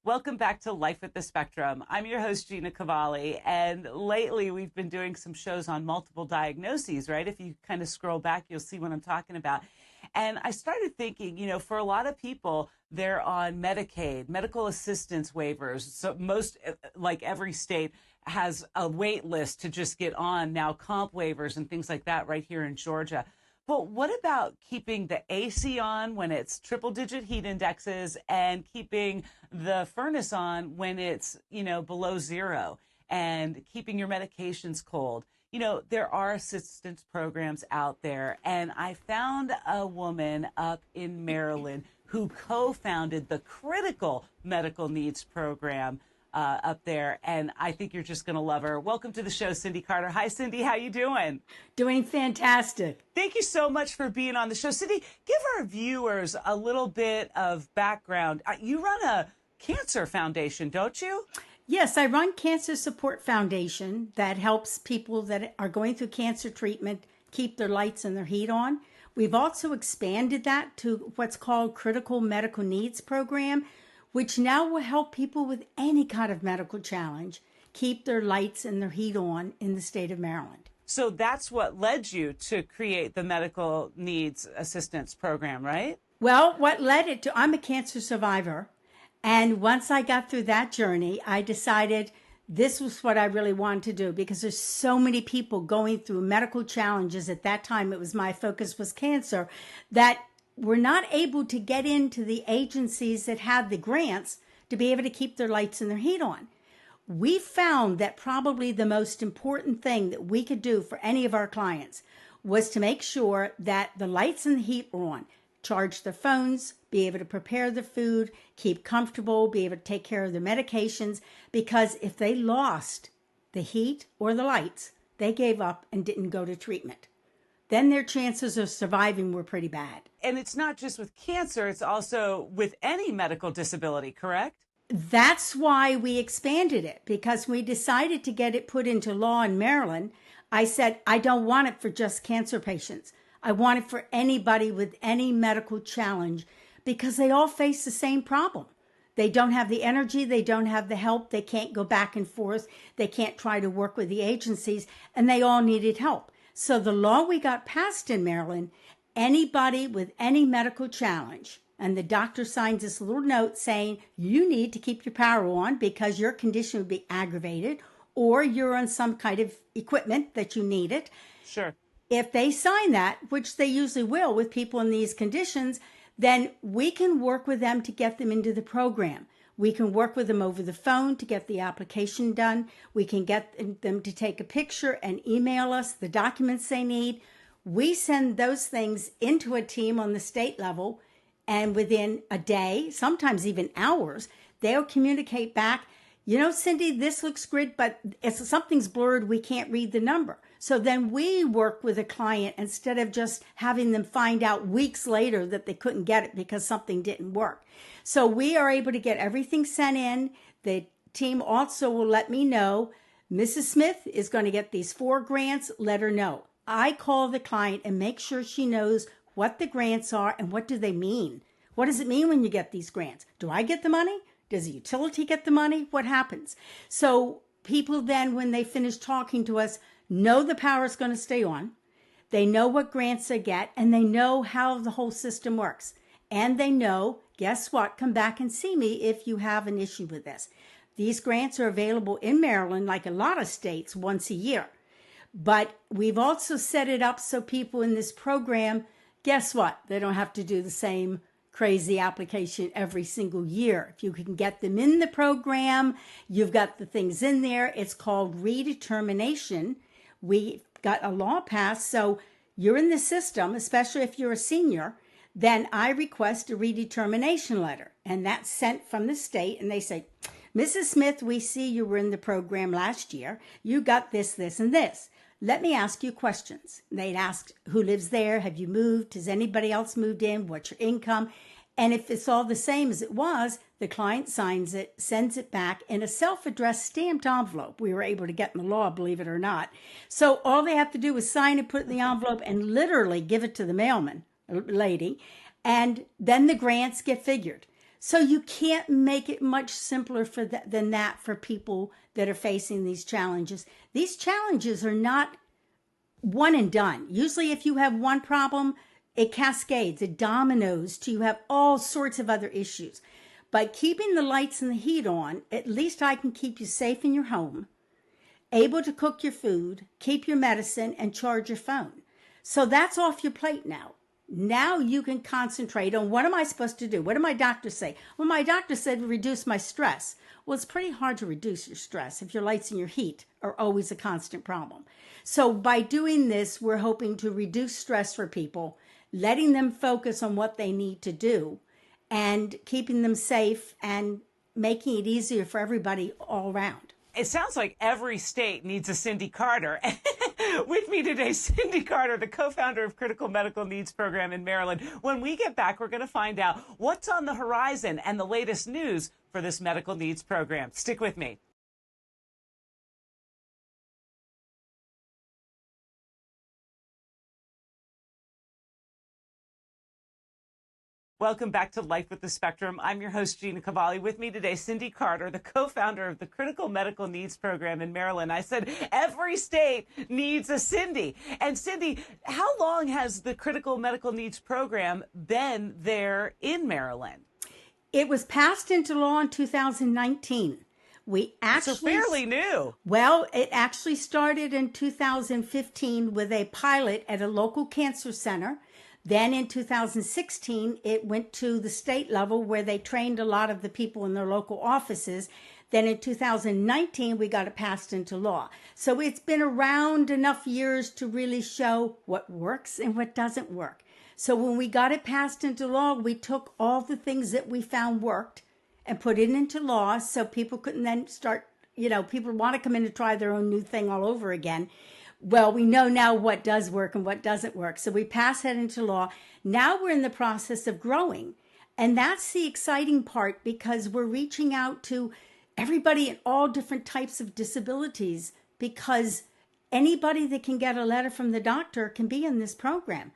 Welcome back to Life with the Spectrum. I'm your host, Gina Cavalli, and lately we've been doing some shows on multiple diagnoses, right? If you kind of scroll back, you'll see what I'm talking about. And I started thinking, for a lot of people, they're on Medicaid, medical assistance waivers. So most, like every state, has a wait list to just get on now, comp waivers and things like that right here in Georgia. But what about keeping the AC on when it's triple digit heat indexes and keeping the furnace on when it's, below zero and keeping your medications cold? There are assistance programs out there. And I found a woman up in Maryland who co-founded the Critical Medical Needs Program up there, and I think you're just going to love her. Welcome to the show, Cindy Carter. Hi, Cindy. How you doing? Doing fantastic. Thank you so much for being on the show. Cindy, give our viewers a little bit of background. You run a cancer foundation, don't you? Yes, I run Cancer Support Foundation that helps people that are going through cancer treatment keep their lights and their heat on. We've also expanded that to what's called Critical Medical Needs Program, which now will help people with any kind of medical challenge keep their lights and their heat on in the state of Maryland. So that's what led you to create the Medical Needs Assistance Program, right? Well, what led it to, I'm a cancer survivor. And once I got through that journey, I decided this was what I really wanted to do because there's so many people going through medical challenges. At that time, my focus was cancer, that we're not able to get into the agencies that have the grants to be able to keep their lights and their heat on. We found that probably the most important thing that we could do for any of our clients was to make sure that the lights and the heat were on, charge their phones, be able to prepare the food, keep comfortable, be able to take care of their medications, because if they lost the heat or the lights, they gave up and didn't go to treatment. Then their chances of surviving were pretty bad. And it's not just with cancer, it's also with any medical disability, correct? That's why we expanded it, because we decided to get it put into law in Maryland. I said, I don't want it for just cancer patients. I want it for anybody with any medical challenge, because they all face the same problem. They don't have the energy, they don't have the help, they can't go back and forth, they can't try to work with the agencies, and they all needed help. So the law we got passed in Maryland, anybody with any medical challenge, and the doctor signs this little note saying you need to keep your power on because your condition would be aggravated or you're on some kind of equipment that you need it. Sure. If they sign that, which they usually will with people in these conditions, then we can work with them to get them into the program. We can work with them over the phone to get the application done. We can get them to take a picture and email us the documents they need. We send those things into a team on the state level, and within a day, sometimes even hours, they'll communicate back, Cindy, this looks good, but if something's blurred, we can't read the number. So then we work with a client instead of just having them find out weeks later that they couldn't get it because something didn't work. So we are able to get everything sent in. The team also will let me know, Mrs. Smith is going to get these 4 grants, let her know. I call the client and make sure she knows what the grants are and what do they mean. What does it mean when you get these grants? Do I get the money? Does the utility get the money? What happens? So people then, when they finish talking to us, know the power is going to stay on. They know what grants they get, and they know how the whole system works. And they know, guess what? Come back and see me if you have an issue with this. These grants are available in Maryland, like a lot of states, once a year. But we've also set it up so people in this program, guess what? They don't have to do the same crazy application every single year. If you can get them in the program, you've got the things in there. It's called redetermination. We got a law passed, so you're in the system, especially if you're a senior, then I request a redetermination letter. And that's sent from the state, and they say, Mrs. Smith, we see you were in the program last year. You got this, this, and this. Let me ask you questions. They'd ask, who lives there? Have you moved? Has anybody else moved in? What's your income? And if it's all the same as it was, the client signs it, sends it back in a self-addressed stamped envelope. We were able to get in the law, believe it or not. So all they have to do is sign it, put it in the envelope, and literally give it to the mailman lady. And then the grants get figured. So you can't make it much simpler than that for people that are facing these challenges. These challenges are not one and done. Usually, if you have one problem, it cascades, it dominoes to you have all sorts of other issues. By keeping the lights and the heat on, at least I can keep you safe in your home, able to cook your food, keep your medicine, and charge your phone. So that's off your plate now. Now you can concentrate on what am I supposed to do? What did my doctor say? Well, my doctor said reduce my stress. Well, it's pretty hard to reduce your stress if your lights and your heat are always a constant problem. So by doing this, we're hoping to reduce stress for people, letting them focus on what they need to do and keeping them safe and making it easier for everybody all around. It sounds like every state needs a Cindy Carter. With me today, Cindy Carter, the co-founder of Critical Medical Needs Program in Maryland. When we get back, we're going to find out what's on the horizon and the latest news for this medical needs program. Stick with me. Welcome back to Life with the Spectrum. I'm your host, Gina Cavalli. With me today, Cindy Carter, the co-founder of the Critical Medical Needs Program in Maryland. I said every state needs a Cindy. And Cindy, how long has the Critical Medical Needs Program been there in Maryland? It was passed into law in 2019. So fairly new. Well, it actually started in 2015 with a pilot at a local cancer center. Then in 2016, it went to the state level where they trained a lot of the people in their local offices. Then in 2019, we got it passed into law. So it's been around enough years to really show what works and what doesn't work. So when we got it passed into law, we took all the things that we found worked and put it into law so people couldn't then start, people want to come in and try their own new thing all over again. Well, we know now what does work and what doesn't work. So we passed that into law. Now we're in the process of growing. And that's the exciting part because we're reaching out to everybody in all different types of disabilities because anybody that can get a letter from the doctor can be in this program.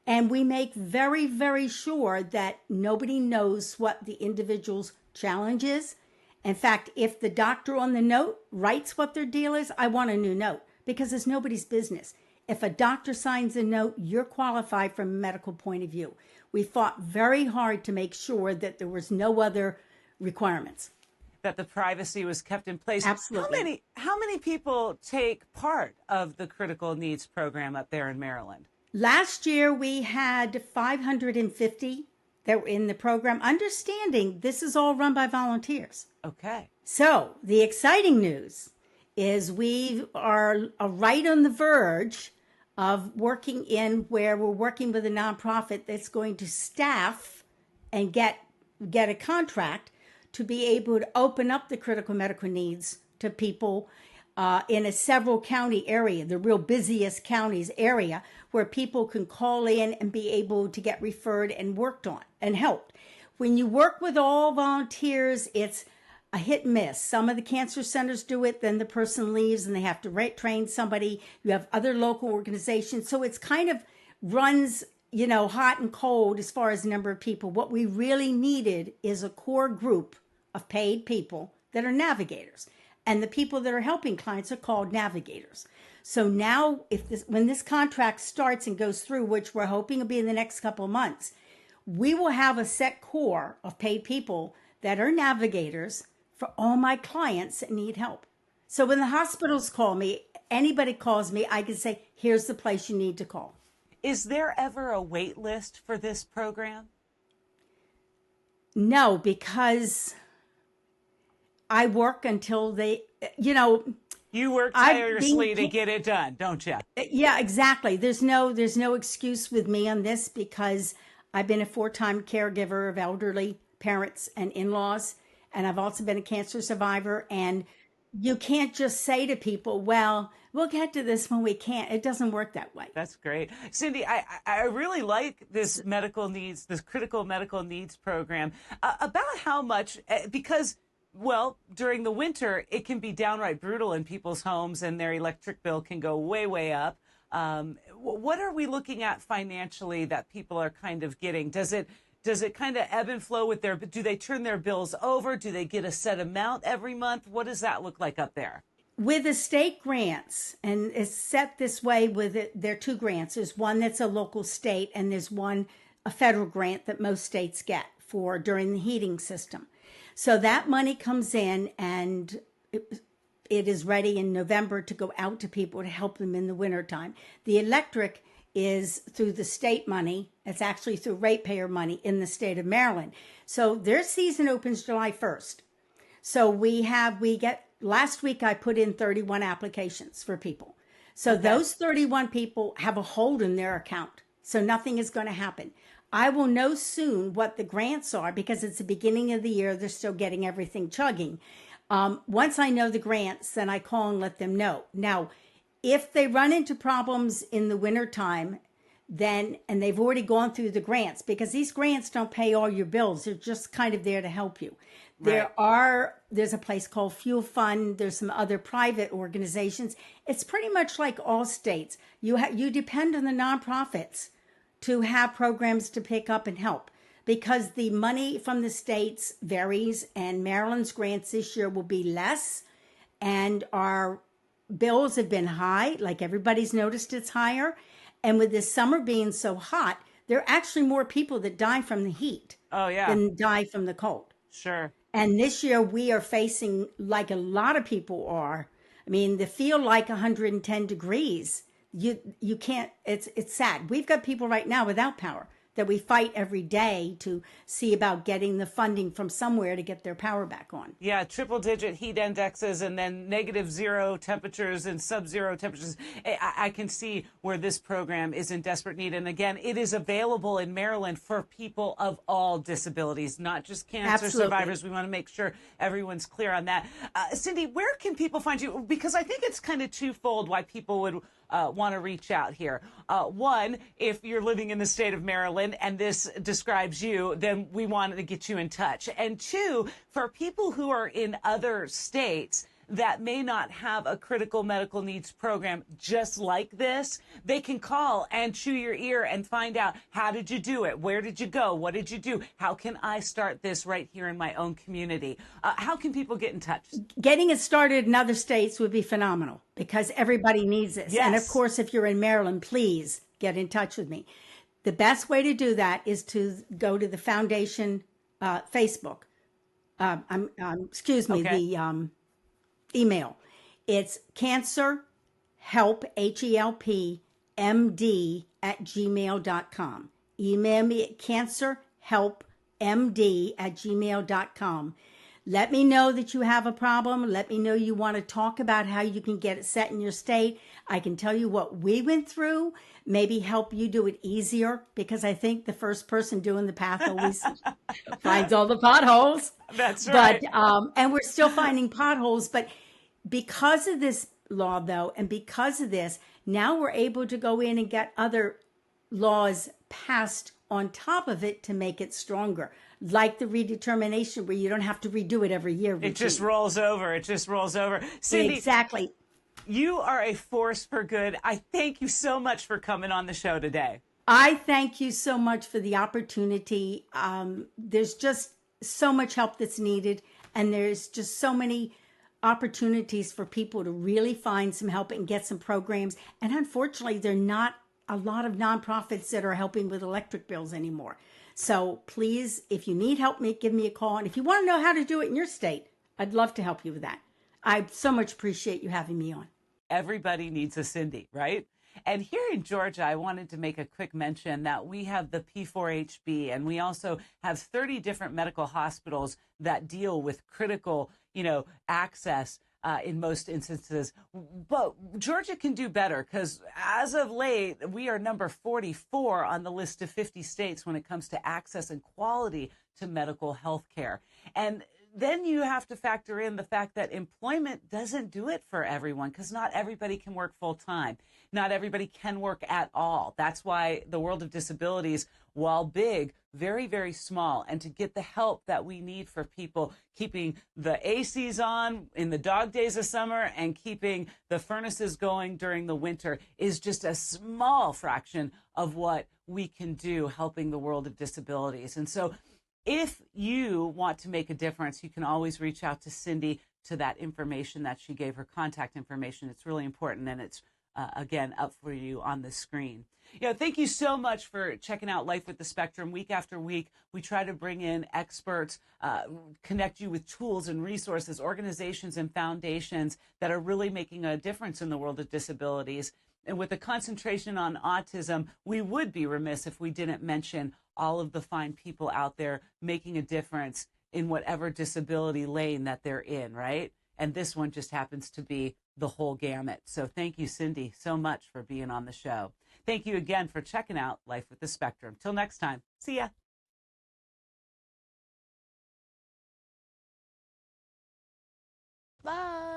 And we make very, very sure that nobody knows what the individual's challenge is. In fact, if the doctor on the note writes what their deal is, I want a new note. Because it's nobody's business. If a doctor signs a note, you're qualified from a medical point of view. We fought very hard to make sure that there was no other requirements. That the privacy was kept in place. Absolutely. How many people take part of the critical needs program up there in Maryland? Last year, we had 550 that were in the program, understanding this is all run by volunteers. Okay. So the exciting news is we are right on the verge of working in where we're working with a nonprofit that's going to staff and get a contract to be able to open up the critical medical needs to people in a several county area, the real busiest counties area, where people can call in and be able to get referred and worked on and helped. When you work with all volunteers, it's a hit and miss. Some of the cancer centers do it, then the person leaves and they have to train somebody. You have other local organizations. So it's kind of runs, hot and cold as far as the number of people. What we really needed is a core group of paid people that are navigators. And the people that are helping clients are called navigators. So now when this contract starts and goes through, which we're hoping will be in the next couple of months, we will have a set core of paid people that are navigators for all my clients that need help. So when the hospitals call me, anybody calls me, I can say, here's the place you need to call. Is there ever a wait list for this program? No, because I work until they, You work tirelessly to get it done, don't you? Yeah, exactly. There's no excuse with me on this because I've been a 4-time caregiver of elderly parents and in-laws. And I've also been a cancer survivor. And you can't just say to people, well, we'll get to this when we can. It doesn't work that way. That's great. Cindy, I really like this critical medical needs program. About how much, because, well, during the winter, it can be downright brutal in people's homes and their electric bill can go way, way up. What are we looking at financially that people are kind of getting? Does Does it kind of ebb and flow with do they turn their bills over? Do they get a set amount every month? What does that look like up there? With the state grants, and it's set this way with it, there are two grants. There's one that's a local state, and there's one, a federal grant that most states get for during the heating system. So that money comes in, and it is ready in November to go out to people to help them in the wintertime. The electric is through the state money. It's actually through ratepayer money in the state of Maryland. So their season opens July 1st. So last week I put in 31 applications for people. So those 31 people have a hold in their account. So nothing is going to happen. I will know soon what the grants are because it's the beginning of the year. They're still getting everything chugging. Once I know the grants, then I call and let them know. Now, if they run into problems in the wintertime, and they've already gone through the grants, because these grants don't pay all your bills. They're just kind of there to help you. Right. There's a place called Fuel Fund. There's some other private organizations. It's pretty much like all states. You depend on the nonprofits to have programs to pick up and help, because the money from the states varies, and Maryland's grants this year will be less, and our bills have been high. Like everybody's noticed, it's higher. And with this summer being so hot, there are actually more people that die from the heat than die from the cold. Sure. And this year we are facing, like a lot of people are, I mean, they feel like 110 degrees. You can't, it's sad. We've got people right now without power that we fight every day to see about getting the funding from somewhere to get their power back on. Yeah, triple-digit heat indexes and then -0 temperatures and sub-zero temperatures. I can see where this program is in desperate need. And again, it is available in Maryland for people of all disabilities, not just cancer survivors. We want to make sure everyone's clear on that. Cindy, where can people find you? Because I think it's kind of twofold why people would want to reach out here. One, if you're living in the state of Maryland and this describes you, then we wanted to get you in touch. And two, for people who are in other states that may not have a critical medical needs program just like this, they can call and chew your ear and find out, how did you do it? Where did you go? What did you do? How can I start this right here in my own community? How can people get in touch? Getting it started in other states would be phenomenal because everybody needs this. Yes. And of course, if you're in Maryland, please get in touch with me. The best way to do that is to go to the foundation Facebook. The email. It's cancerhelp, HELP, MD@gmail.com. Email me at cancerhelpmd@gmail.com. Let me know that you have a problem. Let me know you want to talk about how you can get it set in your state. I can tell you what we went through, maybe help you do it easier, because I think the first person doing the path always finds all the potholes. That's right. But, and we're still finding potholes, but because of this law, though, and because of this, now we're able to go in and get other laws passed on top of it to make it stronger, like the redetermination, where you don't have to redo it every year. It just rolls over. It just rolls over. Cindy, exactly. You are a force for good. I thank you so much for coming on the show today. I thank you so much for the opportunity. There's just so much help that's needed, and there's just so many opportunities for people to really find some help and get some programs. And unfortunately, there are not a lot of nonprofits that are helping with electric bills anymore. So please, if you need help, give me a call. And if you want to know how to do it in your state, I'd love to help you with that. I so much appreciate you having me on. Everybody needs a Cindy, right? And here in Georgia, I wanted to make a quick mention that we have the P4HB, and we also have 30 different medical hospitals that deal with critical, access in most instances. But Georgia can do better, because as of late, we are number 44 on the list of 50 states when it comes to access and quality to medical health care. And then you have to factor in the fact that employment doesn't do it for everyone, because not everybody can work full time. Not everybody can work at all. That's why the world of disabilities, while big, very, very small. And to get the help that we need for people keeping the ACs on in the dog days of summer and keeping the furnaces going during the winter is just a small fraction of what we can do helping the world of disabilities. And so if you want to make a difference, you can always reach out to Cindy, to that information that she gave, her contact information. It's really important, and it's again up for you on the screen. Thank you so much for checking out Life with the Spectrum. Week after week, we try to bring in experts, connect you with tools and resources, organizations and foundations that are really making a difference in the world of disabilities. And with a concentration on autism, we would be remiss if we didn't mention all of the fine people out there making a difference in whatever disability lane that they're in, right? And this one just happens to be the whole gamut. So thank you, Cindy, so much for being on the show. Thank you again for checking out Life with the Spectrum. Till next time, see ya. Bye.